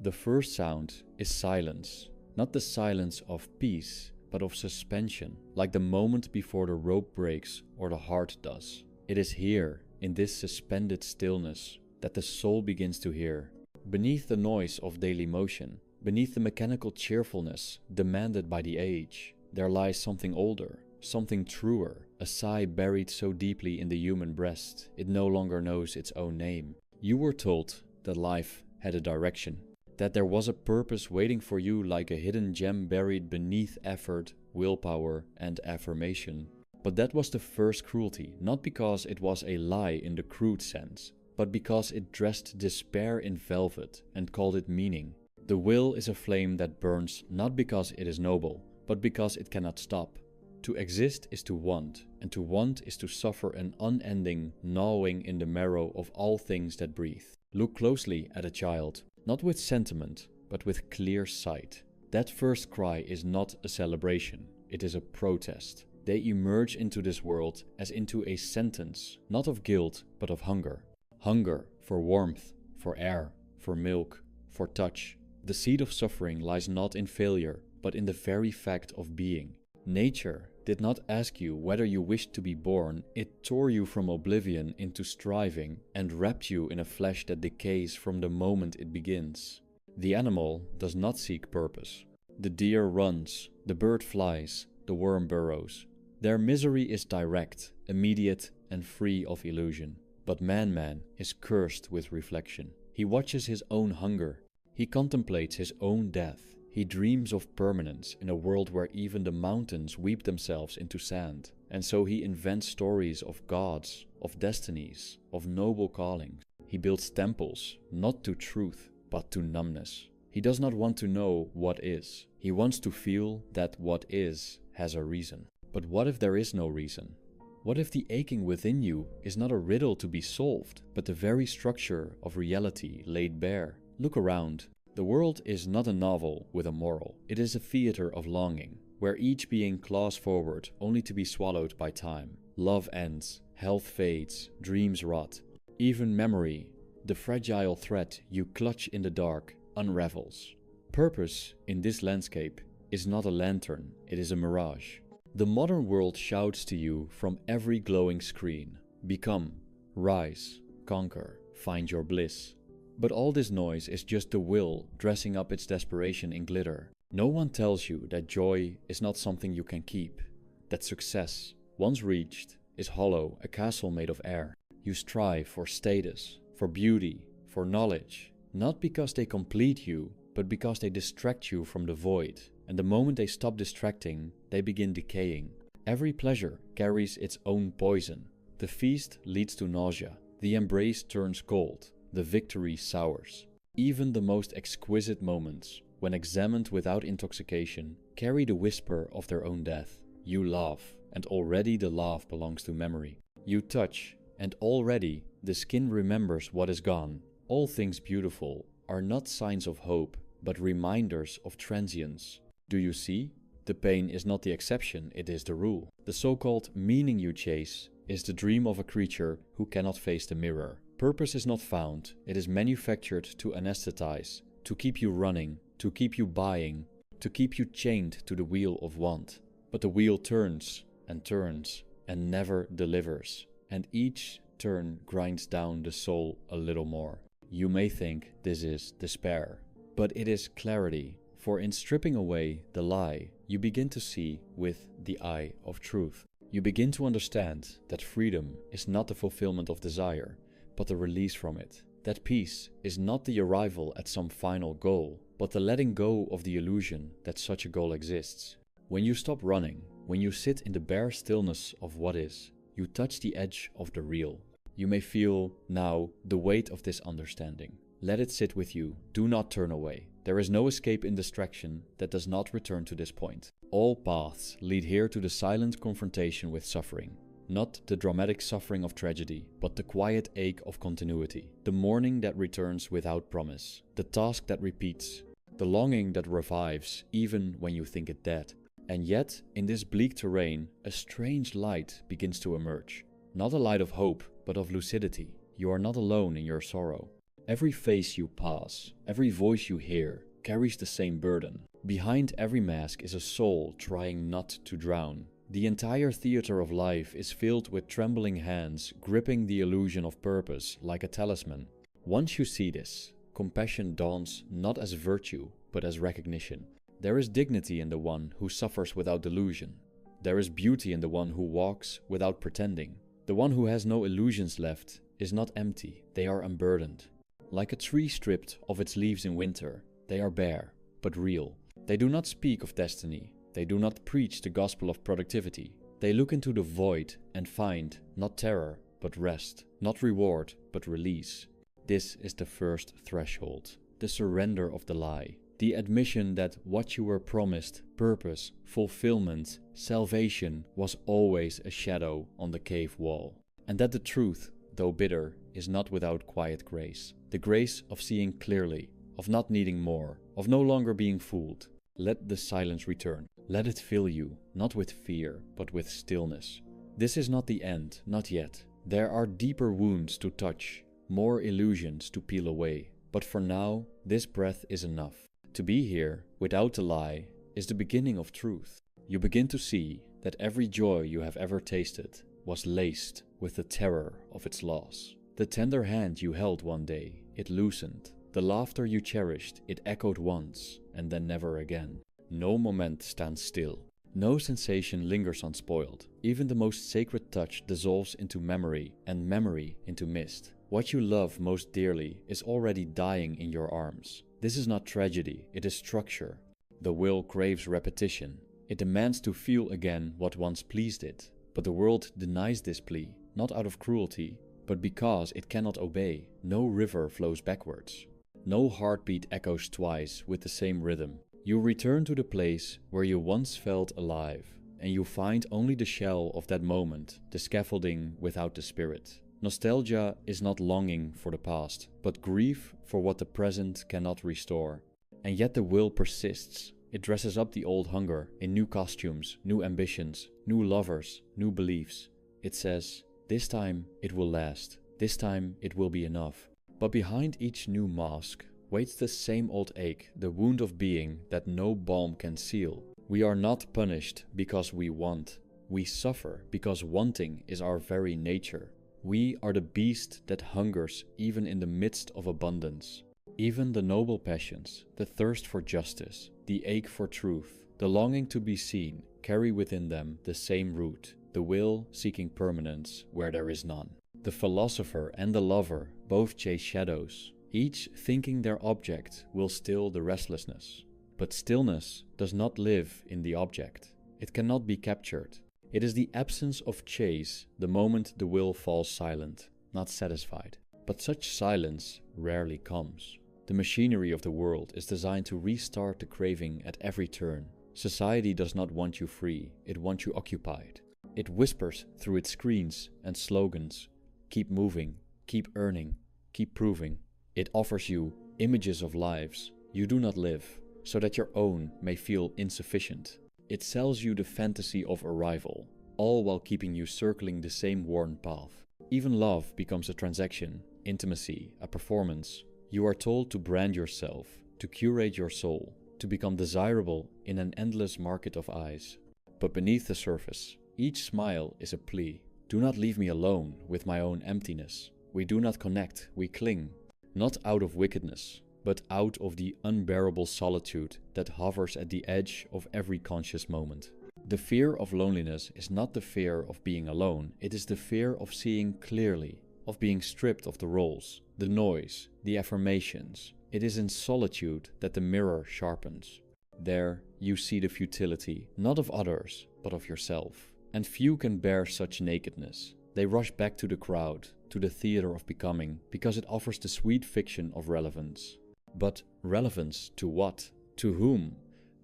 The first sound is silence, not the silence of peace, but of suspension, like the moment before the rope breaks or the heart does. It is here, in this suspended stillness, that the soul begins to hear. Beneath the noise of daily motion, beneath the mechanical cheerfulness demanded by the age, there lies something older, something truer, a sigh buried so deeply in the human breast, it no longer knows its own name. You were told that life had a direction, that there was a purpose waiting for you like a hidden gem buried beneath effort, willpower, and affirmation. But that was the first cruelty, not because it was a lie in the crude sense, but because it dressed despair in velvet and called it meaning. The will is a flame that burns not because it is noble, but because it cannot stop. To exist is to want, and to want is to suffer an unending gnawing in the marrow of all things that breathe. Look closely at a child, not with sentiment, but with clear sight. That first cry is not a celebration, it is a protest. They emerge into this world as into a sentence, not of guilt, but of hunger. Hunger for warmth, for air, for milk, for touch. The seed of suffering lies not in failure, but in the very fact of being. Nature did not ask you whether you wished to be born, it tore you from oblivion into striving and wrapped you in a flesh that decays from the moment it begins. The animal does not seek purpose. The deer runs, the bird flies, the worm burrows. Their misery is direct, immediate, and free of illusion. But man is cursed with reflection. He watches his own hunger. He contemplates his own death. He dreams of permanence in a world where even the mountains weep themselves into sand. And so he invents stories of gods, of destinies, of noble callings. He builds temples, not to truth, but to numbness. He does not want to know what is. He wants to feel that what is has a reason. But what if there is no reason? What if the aching within you is not a riddle to be solved, but the very structure of reality laid bare? Look around. The world is not a novel with a moral. It is a theater of longing, where each being claws forward only to be swallowed by time. Love ends, health fades, dreams rot. Even memory, the fragile thread you clutch in the dark, unravels. Purpose in this landscape is not a lantern, it is a mirage. The modern world shouts to you from every glowing screen. Become, rise, conquer, find your bliss. But all this noise is just the will dressing up its desperation in glitter. No one tells you that joy is not something you can keep, that success, once reached, is hollow, a castle made of air. You strive for status, for beauty, for knowledge, not because they complete you, but because they distract you from the void. And the moment they stop distracting, they begin decaying. Every pleasure carries its own poison. The feast leads to nausea. The embrace turns cold. The victory sours. Even the most exquisite moments, when examined without intoxication, carry the whisper of their own death. You laugh, and already the laugh belongs to memory. You touch, and already the skin remembers what is gone. All things beautiful are not signs of hope, but reminders of transience. Do you see? The pain is not the exception, it is the rule. The so-called meaning you chase is the dream of a creature who cannot face the mirror. Purpose is not found, it is manufactured to anesthetize, to keep you running, to keep you buying, to keep you chained to the wheel of want. But the wheel turns and never delivers, and each turn grinds down the soul a little more. You may think this is despair, but it is clarity. For in stripping away the lie, you begin to see with the eye of truth. You begin to understand that freedom is not the fulfillment of desire, but the release from it. That peace is not the arrival at some final goal, but the letting go of the illusion that such a goal exists. When you stop running, when you sit in the bare stillness of what is, you touch the edge of the real. You may feel now the weight of this understanding. Let it sit with you, do not turn away. There is no escape in distraction that does not return to this point. All paths lead here to the silent confrontation with suffering. Not the dramatic suffering of tragedy, but the quiet ache of continuity. The mourning that returns without promise. The task that repeats. The longing that revives even when you think it dead. And yet, in this bleak terrain, a strange light begins to emerge. Not a light of hope, but of lucidity. You are not alone in your sorrow. Every face you pass, every voice you hear, carries the same burden. Behind every mask is a soul trying not to drown. The entire theater of life is filled with trembling hands gripping the illusion of purpose like a talisman. Once you see this, compassion dawns not as virtue, but as recognition. There is dignity in the one who suffers without delusion. There is beauty in the one who walks without pretending. The one who has no illusions left is not empty, they are unburdened. Like a tree stripped of its leaves in winter, they are bare, but real. They do not speak of destiny. They do not preach the gospel of productivity. They look into the void and find not terror, but rest, not reward, but release. This is the first threshold, the surrender of the lie, the admission that what you were promised, purpose, fulfillment, salvation, was always a shadow on the cave wall. And that the truth, though bitter, is not without quiet grace. The grace of seeing clearly, of not needing more, of no longer being fooled. Let the silence return. Let it fill you, not with fear, but with stillness. This is not the end, not yet. There are deeper wounds to touch, more illusions to peel away. But for now, this breath is enough. To be here, without the lie, is the beginning of truth. You begin to see that every joy you have ever tasted was laced with the terror of its loss. The tender hand you held one day, it loosened. The laughter you cherished, it echoed once, and then never again. No moment stands still. No sensation lingers unspoiled. Even the most sacred touch dissolves into memory, and memory into mist. What you love most dearly is already dying in your arms. This is not tragedy, it is structure. The will craves repetition. It demands to feel again what once pleased it. But the world denies this plea, not out of cruelty, but because it cannot obey. No river flows backwards. No heartbeat echoes twice with the same rhythm. You return to the place where you once felt alive, and you find only the shell of that moment, the scaffolding without the spirit. Nostalgia is not longing for the past, but grief for what the present cannot restore. And yet the will persists. It dresses up the old hunger in new costumes, new ambitions, new lovers, new beliefs. It says, this time it will last, this time it will be enough. But behind each new mask waits the same old ache, the wound of being that no balm can seal. We are not punished because we want. We suffer because wanting is our very nature. We are the beast that hungers even in the midst of abundance. Even the noble passions, the thirst for justice, the ache for truth, the longing to be seen, carry within them the same root, the will seeking permanence where there is none. The philosopher and the lover both chase shadows, each thinking their object will still the restlessness. But stillness does not live in the object. It cannot be captured. It is the absence of chase the moment the will falls silent, not satisfied. But such silence rarely comes. The machinery of the world is designed to restart the craving at every turn. Society does not want you free, it wants you occupied. It whispers through its screens and slogans, keep moving, keep earning, keep proving. It offers you images of lives you do not live, so that your own may feel insufficient. It sells you the fantasy of arrival, all while keeping you circling the same worn path. Even love becomes a transaction, intimacy, a performance. You are told to brand yourself, to curate your soul, to become desirable in an endless market of eyes. But beneath the surface, each smile is a plea. Do not leave me alone with my own emptiness. We do not connect, we cling. Not out of wickedness, but out of the unbearable solitude that hovers at the edge of every conscious moment. The fear of loneliness is not the fear of being alone, it is the fear of seeing clearly, of being stripped of the roles, the noise, the affirmations. It is in solitude that the mirror sharpens. There you see the futility, not of others, but of yourself. And few can bear such nakedness. They rush back to the crowd, to the theater of becoming, because it offers the sweet fiction of relevance. But relevance to what? To whom?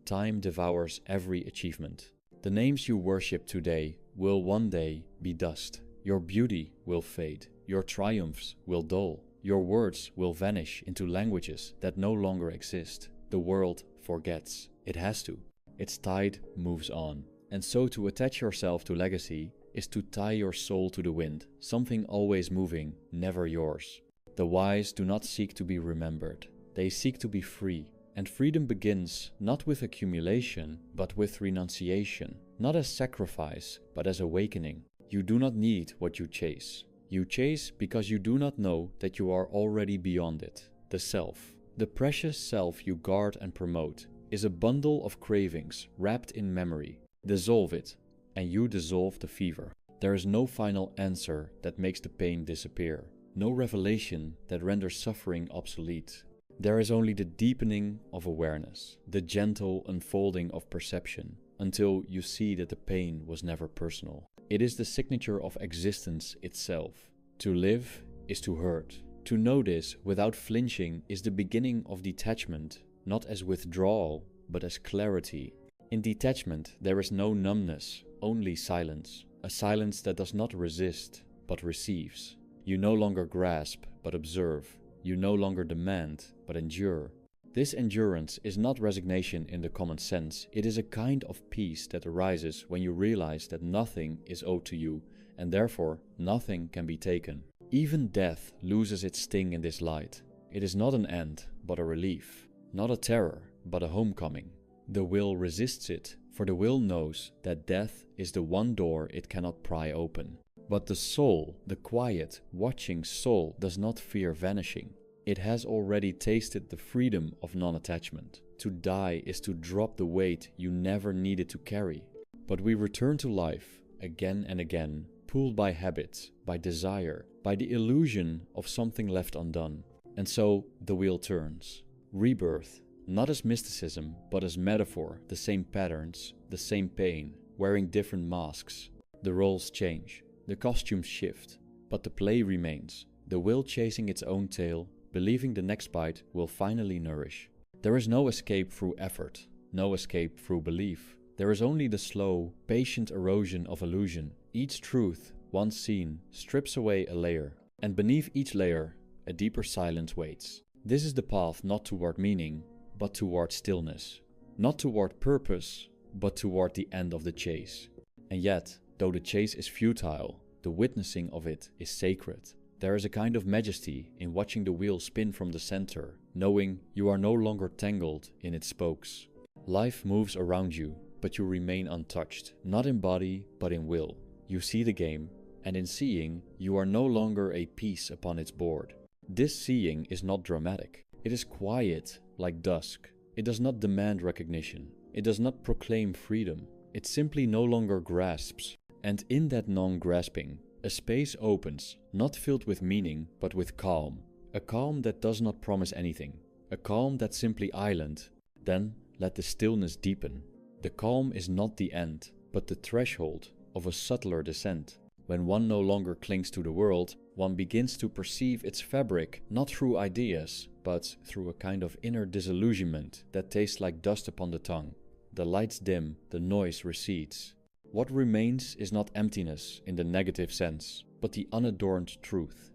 Time devours every achievement. The names you worship today will one day be dust. Your beauty will fade. Your triumphs will dull. Your words will vanish into languages that no longer exist. The world forgets. It has to. Its tide moves on. And so to attach yourself to legacy is to tie your soul to the wind, something always moving, never yours. The wise do not seek to be remembered. They seek to be free. And freedom begins not with accumulation, but with renunciation. Not as sacrifice, but as awakening. You do not need what you chase. You chase because you do not know that you are already beyond it. The self, the precious self you guard and promote, is a bundle of cravings wrapped in memory. Dissolve it, and you dissolve the fever. There is no final answer that makes the pain disappear. No revelation that renders suffering obsolete. There is only the deepening of awareness, the gentle unfolding of perception, until you see that the pain was never personal. It is the signature of existence itself. To live is to hurt. To know this without flinching is the beginning of detachment, not as withdrawal, but as clarity. In detachment, there is no numbness, only silence. A silence that does not resist, but receives. You no longer grasp, but observe. You no longer demand, but endure. This endurance is not resignation in the common sense. It is a kind of peace that arises when you realize that nothing is owed to you, and therefore nothing can be taken. Even death loses its sting in this light. It is not an end, but a relief. Not a terror, but a homecoming. The will resists it, for the will knows that death is the one door it cannot pry open. But the soul, the quiet, watching soul, does not fear vanishing. It has already tasted the freedom of non-attachment. To die is to drop the weight you never needed to carry. But we return to life, again and again, pulled by habits, by desire, by the illusion of something left undone. And so the wheel turns. Rebirth, not as mysticism, but as metaphor, the same patterns, the same pain, wearing different masks. The roles change, the costumes shift, but the play remains, the will chasing its own tail, believing the next bite will finally nourish. There is no escape through effort, no escape through belief. There is only the slow, patient erosion of illusion. Each truth, once seen, strips away a layer, and beneath each layer, a deeper silence waits. This is the path not toward meaning, but toward stillness. Not toward purpose, but toward the end of the chase. And yet, though the chase is futile, the witnessing of it is sacred. There is a kind of majesty in watching the wheel spin from the center, knowing you are no longer tangled in its spokes. Life moves around you, but you remain untouched, not in body, but in will. You see the game, and in seeing, you are no longer a piece upon its board. This seeing is not dramatic. It is quiet, like dusk. It does not demand recognition. It does not proclaim freedom. It simply no longer grasps. And in that non-grasping, a space opens, not filled with meaning, but with calm. A calm that does not promise anything. A calm that's simply island. Then let the stillness deepen. The calm is not the end, but the threshold of a subtler descent. When one no longer clings to the world, one begins to perceive its fabric not through ideas, but through a kind of inner disillusionment that tastes like dust upon the tongue. The lights dim, the noise recedes. What remains is not emptiness in the negative sense, but the unadorned truth.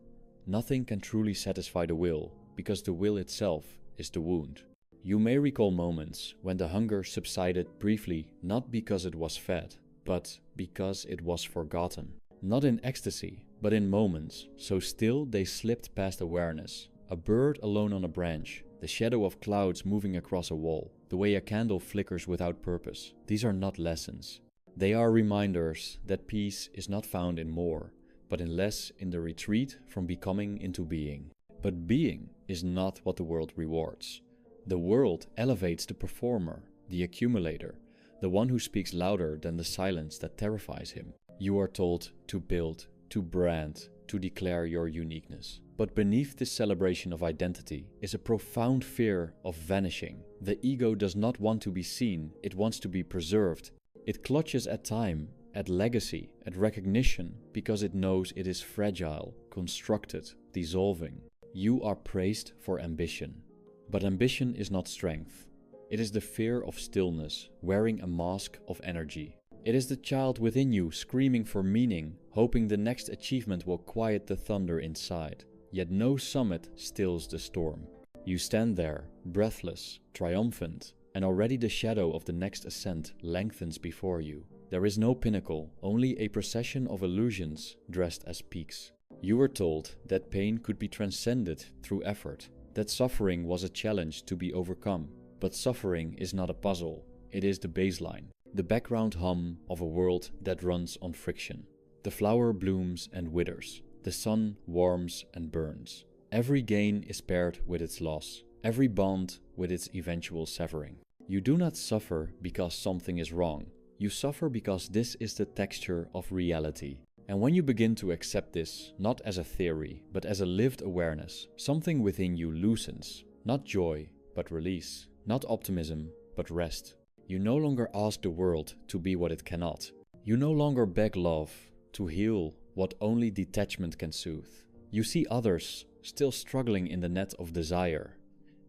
Nothing can truly satisfy the will, because the will itself is the wound. You may recall moments when the hunger subsided briefly, not because it was fed, but because it was forgotten. Not in ecstasy, but in moments, so still they slipped past awareness. A bird alone on a branch, the shadow of clouds moving across a wall, the way a candle flickers without purpose. These are not lessons. They are reminders that peace is not found in more, but in less, in the retreat from becoming into being. But being is not what the world rewards. The world elevates the performer, the accumulator, the one who speaks louder than the silence that terrifies him. You are told to build, to brand, to declare your uniqueness. But beneath this celebration of identity is a profound fear of vanishing. The ego does not want to be seen, it wants to be preserved. It clutches at time, at legacy, at recognition, because it knows it is fragile, constructed, dissolving. You are praised for ambition. But ambition is not strength. It is the fear of stillness, wearing a mask of energy. It is the child within you screaming for meaning, hoping the next achievement will quiet the thunder inside. Yet no summit stills the storm. You stand there, breathless, triumphant, and already the shadow of the next ascent lengthens before you. There is no pinnacle, only a procession of illusions dressed as peaks. You were told that pain could be transcended through effort, that suffering was a challenge to be overcome. But suffering is not a puzzle, it is the baseline, the background hum of a world that runs on friction. The flower blooms and withers, the sun warms and burns. Every gain is paired with its loss, every bond with its eventual severing. You do not suffer because something is wrong, you suffer because this is the texture of reality. And when you begin to accept this, not as a theory, but as a lived awareness, something within you loosens, not joy, but release, not optimism, but rest. You no longer ask the world to be what it cannot. You no longer beg love to heal what only detachment can soothe. You see others still struggling in the net of desire,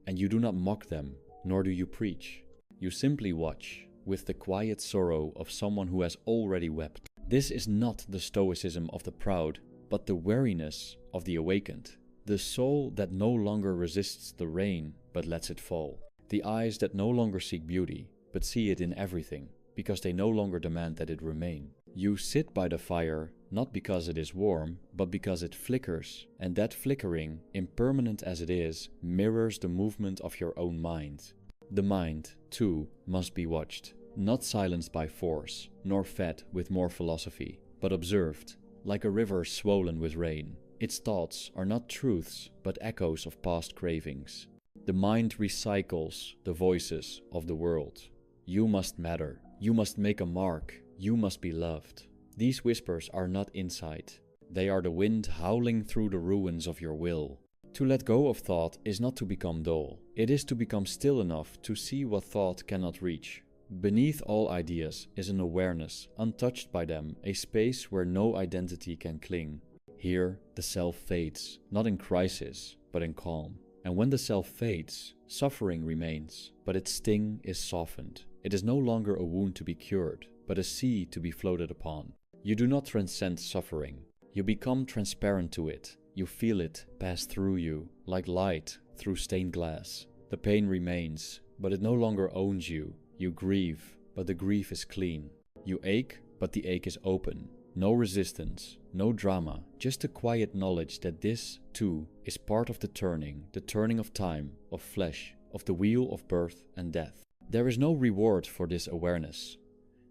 and you do not mock them, nor do you preach. You simply watch, with the quiet sorrow of someone who has already wept. This is not the stoicism of the proud, but the wariness of the awakened. The soul that no longer resists the rain, but lets it fall. The eyes that no longer seek beauty, but see it in everything, because they no longer demand that it remain. You sit by the fire, not because it is warm, but because it flickers, and that flickering, impermanent as it is, mirrors the movement of your own mind. The mind, too, must be watched. Not silenced by force, nor fed with more philosophy, but observed, like a river swollen with rain. Its thoughts are not truths, but echoes of past cravings. The mind recycles the voices of the world. You must matter, you must make a mark, you must be loved. These whispers are not insight. They are the wind howling through the ruins of your will. To let go of thought is not to become dull. It is to become still enough to see what thought cannot reach. Beneath all ideas is an awareness, untouched by them, a space where no identity can cling. Here, the self fades, not in crisis, but in calm. And when the self fades, suffering remains, but its sting is softened. It is no longer a wound to be cured, but a sea to be floated upon. You do not transcend suffering. You become transparent to it. You feel it pass through you, like light through stained glass. The pain remains, but it no longer owns you. You grieve, but the grief is clean. You ache, but the ache is open. No resistance, no drama, just a quiet knowledge that this, too, is part of the turning of time, of flesh, of the wheel of birth and death. There is no reward for this awareness.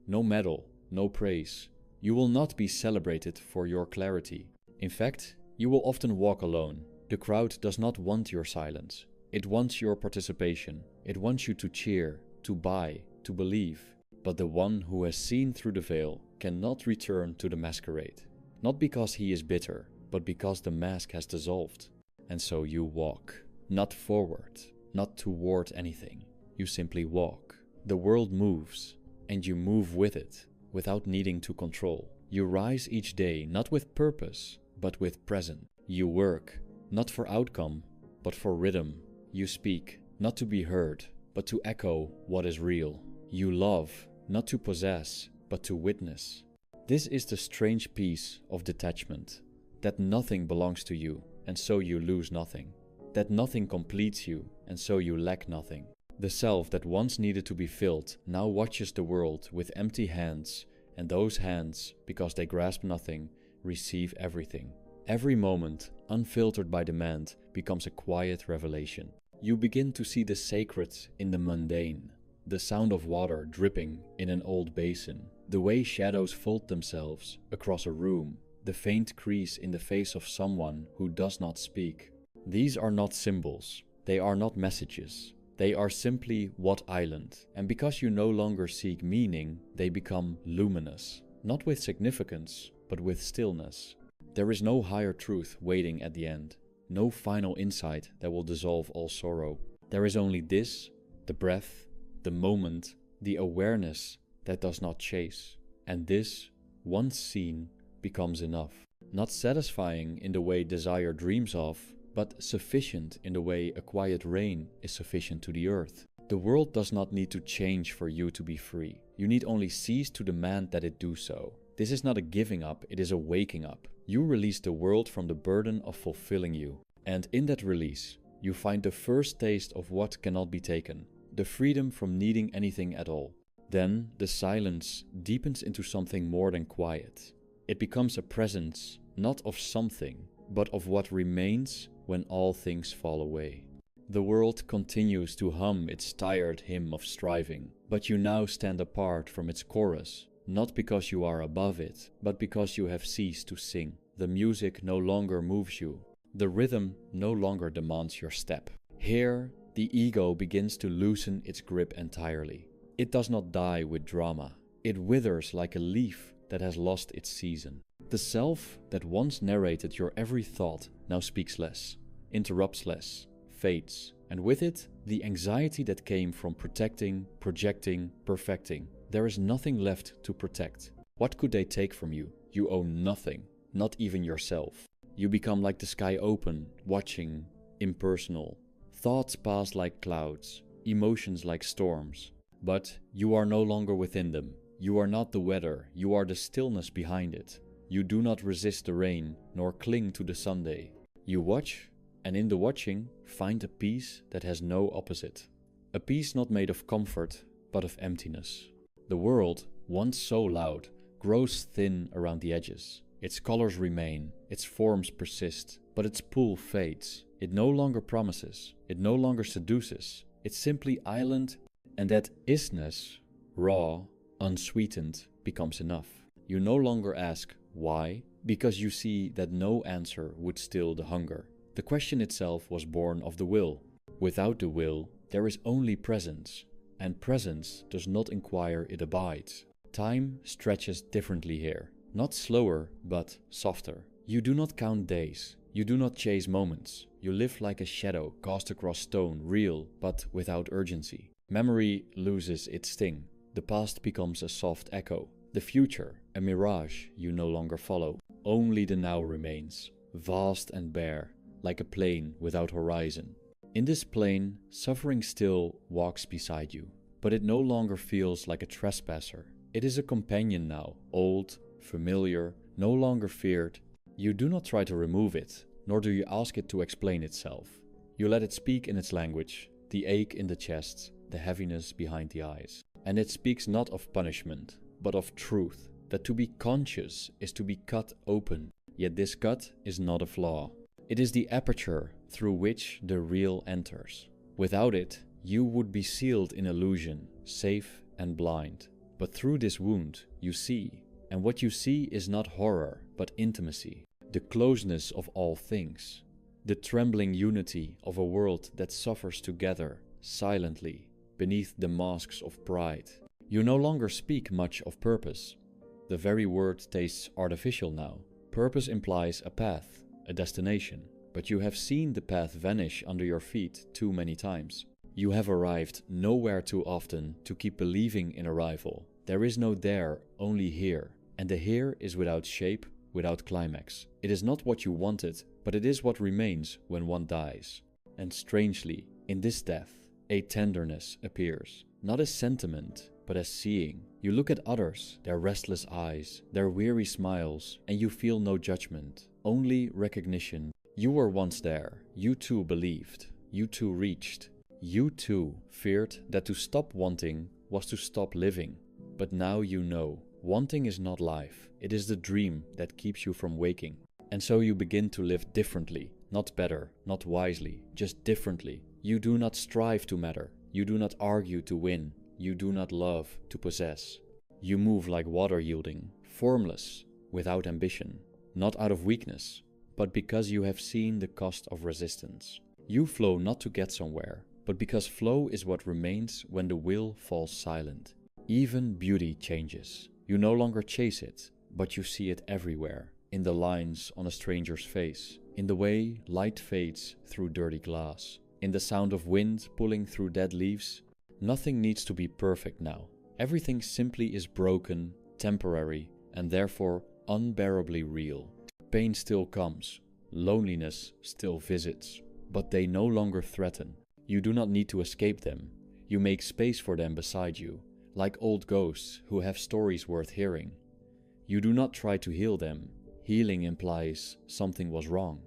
No medal, no praise. You will not be celebrated for your clarity. In fact, you will often walk alone. The crowd does not want your silence. It wants your participation. It wants you to cheer, to buy, to believe. But the one who has seen through the veil cannot return to the masquerade. Not because he is bitter, but because the mask has dissolved. And so you walk. Not forward, not toward anything. You simply walk. The world moves, and you move with it, without needing to control. You rise each day not with purpose, but with present. You work, not for outcome, but for rhythm. You speak, not to be heard, but to echo what is real. You love, not to possess, but to witness. This is the strange piece of detachment, that nothing belongs to you, and so you lose nothing. That nothing completes you, and so you lack nothing. The self that once needed to be filled now watches the world with empty hands, and those hands, because they grasp nothing, receive everything. Every moment, unfiltered by demand, becomes a quiet revelation. You begin to see the sacred in the mundane, the sound of water dripping in an old basin, the way shadows fold themselves across a room, the faint crease in the face of someone who does not speak. These are not symbols, they are not messages, they are simply what island, and because you no longer seek meaning, they become luminous, not with significance, but with stillness. There is no higher truth waiting at the end, no final insight that will dissolve all sorrow. There is only this, the breath, the moment, the awareness that does not chase. And this, once seen, becomes enough. Not satisfying in the way desire dreams of, but sufficient in the way a quiet rain is sufficient to the earth. The world does not need to change for you to be free. You need only cease to demand that it do so. This is not a giving up, it is a waking up. You release the world from the burden of fulfilling you. And in that release, you find the first taste of what cannot be taken, the freedom from needing anything at all. Then the silence deepens into something more than quiet. It becomes a presence, not of something, but of what remains when all things fall away. The world continues to hum its tired hymn of striving, but you now stand apart from its chorus, not because you are above it, but because you have ceased to sing. The music no longer moves you. The rhythm no longer demands your step. Here, the ego begins to loosen its grip entirely. It does not die with drama. It withers like a leaf that has lost its season. The self that once narrated your every thought now speaks less, interrupts less, fades, and with it, the anxiety that came from protecting, projecting, perfecting. There is nothing left to protect. What could they take from you? You own nothing, not even yourself. You become like the sky open, watching, impersonal. Thoughts pass like clouds, emotions like storms. But you are no longer within them. You are not the weather, you are the stillness behind it. You do not resist the rain, nor cling to the Sunday. You watch, and in the watching, find a peace that has no opposite. A peace not made of comfort, but of emptiness. The world, once so loud, grows thin around the edges. Its colors remain, its forms persist, but its pull fades. It no longer promises, it no longer seduces. It's simply island, and that isness, raw, unsweetened, becomes enough. You no longer ask why, because you see that no answer would still the hunger. The question itself was born of the will. Without the will, there is only presence, and presence does not inquire, it abides. Time stretches differently here, not slower, but softer. You do not count days, you do not chase moments. You live like a shadow cast across stone, real, but without urgency. Memory loses its sting. The past becomes a soft echo. The future, a mirage you no longer follow. Only the now remains, vast and bare, like a plain without horizon. In this plain, suffering still walks beside you, but it no longer feels like a trespasser. It is a companion now, old, familiar, no longer feared. You do not try to remove it, nor do you ask it to explain itself. You let it speak in its language, the ache in the chest, the heaviness behind the eyes. And it speaks not of punishment, but of truth, that to be conscious is to be cut open, yet this cut is not a flaw. It is the aperture through which the real enters. Without it, you would be sealed in illusion, safe and blind. But through this wound, you see, and what you see is not horror, but intimacy, the closeness of all things, the trembling unity of a world that suffers together, silently, beneath the masks of pride. You no longer speak much of purpose. The very word tastes artificial now. Purpose implies a path, a destination, but you have seen the path vanish under your feet too many times. You have arrived nowhere too often to keep believing in arrival. There is no there, only here, and the here is without shape, without climax. It is not what you wanted, but it is what remains when one dies. And strangely, in this death, a tenderness appears, not as sentiment, but as seeing. You look at others, their restless eyes, their weary smiles, and you feel no judgment, only recognition. You were once there, you too believed, you too reached, you too feared that to stop wanting was to stop living. But now you know, wanting is not life, it is the dream that keeps you from waking. And so you begin to live differently, not better, not wisely, just differently. You do not strive to matter, you do not argue to win, you do not love to possess. You move like water yielding, formless, without ambition, not out of weakness, but because you have seen the cost of resistance. You flow not to get somewhere, but because flow is what remains when the will falls silent. Even beauty changes. You no longer chase it, but you see it everywhere, in the lines on a stranger's face, in the way light fades through dirty glass, in the sound of wind pulling through dead leaves. Nothing needs to be perfect now. Everything simply is broken, temporary, and therefore unbearably real. Pain still comes, loneliness still visits, but they no longer threaten. You do not need to escape them. You make space for them beside you, like old ghosts who have stories worth hearing. You do not try to heal them. Healing implies something was wrong,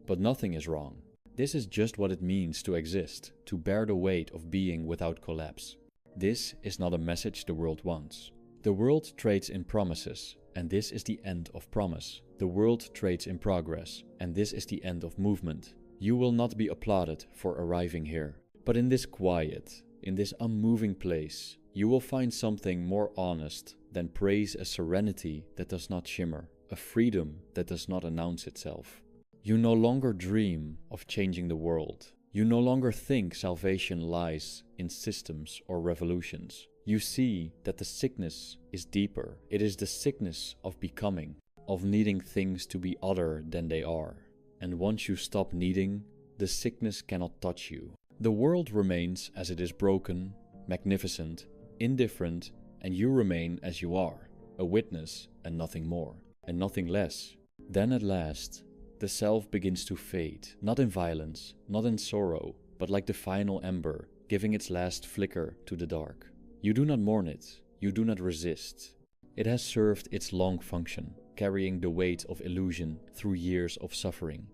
but nothing is wrong. This is just what it means to exist, to bear the weight of being without collapse. This is not a message the world wants. The world trades in promises, and this is the end of promise. The world trades in progress, and this is the end of movement. You will not be applauded for arriving here. But in this quiet, in this unmoving place, you will find something more honest than praise, a serenity that does not shimmer, a freedom that does not announce itself. You no longer dream of changing the world. You no longer think salvation lies in systems or revolutions. You see that the sickness is deeper. It is the sickness of becoming, of needing things to be other than they are. And once you stop needing, the sickness cannot touch you. The world remains as it is broken, magnificent, indifferent, and you remain as you are, a witness and nothing more, and nothing less. Then at last, the self begins to fade, not in violence, not in sorrow, but like the final ember, giving its last flicker to the dark. You do not mourn it, you do not resist. It has served its long function, carrying the weight of illusion through years of suffering.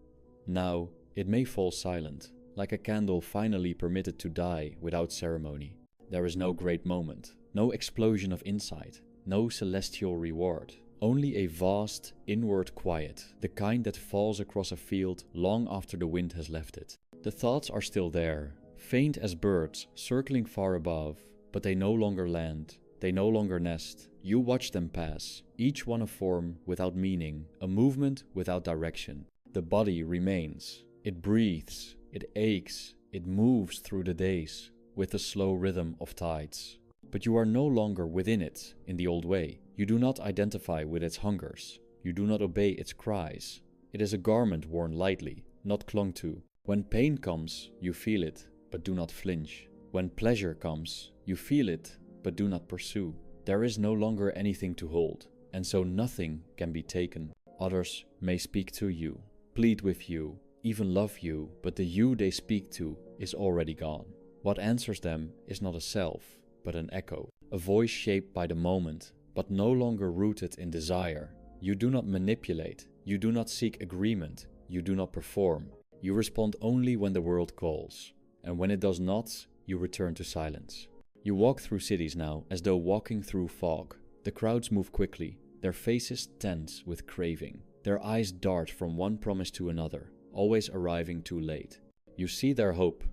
Now, it may fall silent, like a candle finally permitted to die without ceremony. There is no great moment, no explosion of insight, no celestial reward. Only a vast, inward quiet, the kind that falls across a field long after the wind has left it. The thoughts are still there, faint as birds circling far above, but they no longer land, they no longer nest. You watch them pass, each one a form without meaning, a movement without direction. The body remains, it breathes, it aches, it moves through the days with the slow rhythm of tides. But you are no longer within it in the old way. You do not identify with its hungers. You do not obey its cries. It is a garment worn lightly, not clung to. When pain comes, you feel it, but do not flinch. When pleasure comes, you feel it, but do not pursue. There is no longer anything to hold, and so nothing can be taken. Others may speak to you, plead with you, even love you, but the you they speak to is already gone. What answers them is not a self, but an echo, a voice shaped by the moment, but no longer rooted in desire. You do not manipulate, you do not seek agreement, you do not perform. You respond only when the world calls, and when it does not, you return to silence. You walk through cities now as though walking through fog. The crowds move quickly, their faces tense with craving. Their eyes dart from one promise to another, always arriving too late. You see their hope,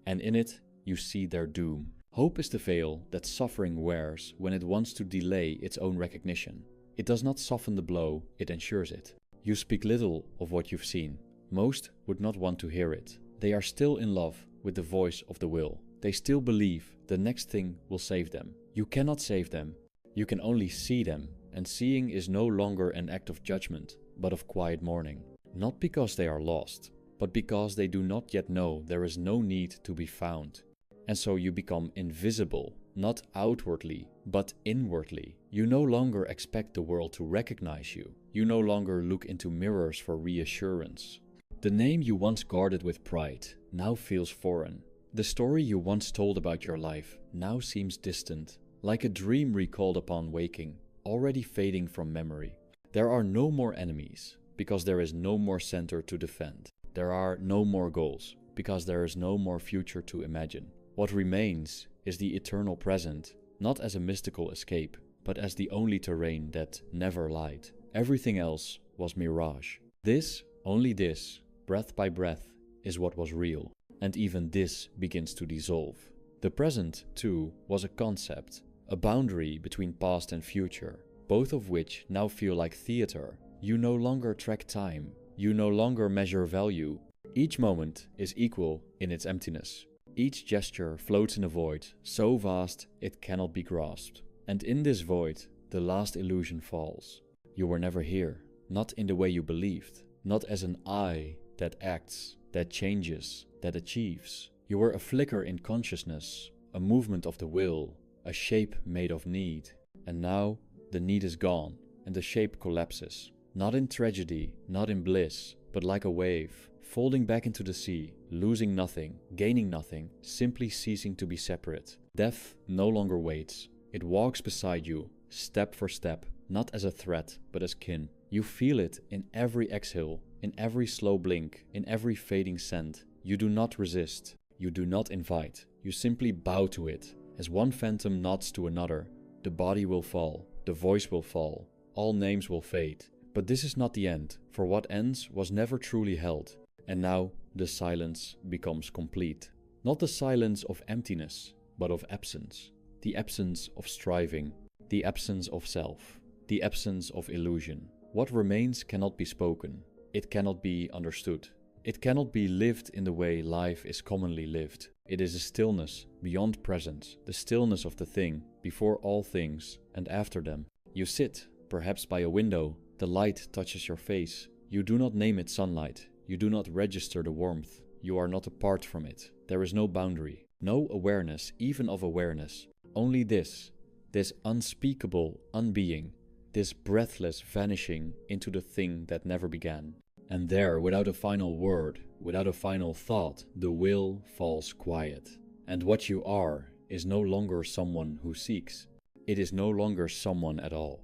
and in it, you see their doom. Hope is the veil that suffering wears when it wants to delay its own recognition. It does not soften the blow, it ensures it. You speak little of what you've seen. Most would not want to hear it. They are still in love with the voice of the will. They still believe the next thing will save them. You cannot save them. You can only see them, and seeing is no longer an act of judgment, but of quiet mourning. Not because they are lost, but because they do not yet know there is no need to be found. And so you become invisible, not outwardly, but inwardly. You no longer expect the world to recognize you. You no longer look into mirrors for reassurance. The name you once guarded with pride now feels foreign. The story you once told about your life now seems distant, like a dream recalled upon waking, already fading from memory. There are no more enemies, because there is no more center to defend. There are no more goals, because there is no more future to imagine. What remains is the eternal present, not as a mystical escape, but as the only terrain that never lied. Everything else was mirage. This, only this, breath by breath, is what was real. And even this begins to dissolve. The present, too, was a concept, a boundary between past and future, both of which now feel like theater. You no longer track time. You no longer measure value. Each moment is equal in its emptiness. Each gesture floats in a void, so vast it cannot be grasped. And in this void, the last illusion falls. You were never here, not in the way you believed, not as an I that acts, that changes, that achieves. You were a flicker in consciousness, a movement of the will, a shape made of need. And now, the need is gone, and the shape collapses. Not in tragedy, not in bliss, but like a wave, folding back into the sea, losing nothing, gaining nothing, simply ceasing to be separate. Death no longer waits. It walks beside you, step for step, not as a threat, but as kin. You feel it in every exhale, in every slow blink, in every fading scent. You do not resist, you do not invite, you simply bow to it. As one phantom nods to another, the body will fall, the voice will fall, all names will fade. But this is not the end, for what ends was never truly held, and now the silence becomes complete. Not the silence of emptiness, but of absence. The absence of striving, the absence of self, the absence of illusion. What remains cannot be spoken, it cannot be understood. It cannot be lived in the way life is commonly lived. It is a stillness beyond presence, the stillness of the thing, before all things and after them. You sit, perhaps by a window, the light touches your face. You do not name it sunlight, you do not register the warmth, you are not apart from it. There is no boundary, no awareness, even of awareness. Only this unspeakable unbeing, this breathless vanishing into the thing that never began. And there, without a final word, without a final thought, the will falls quiet. And what you are is no longer someone who seeks. It is no longer someone at all.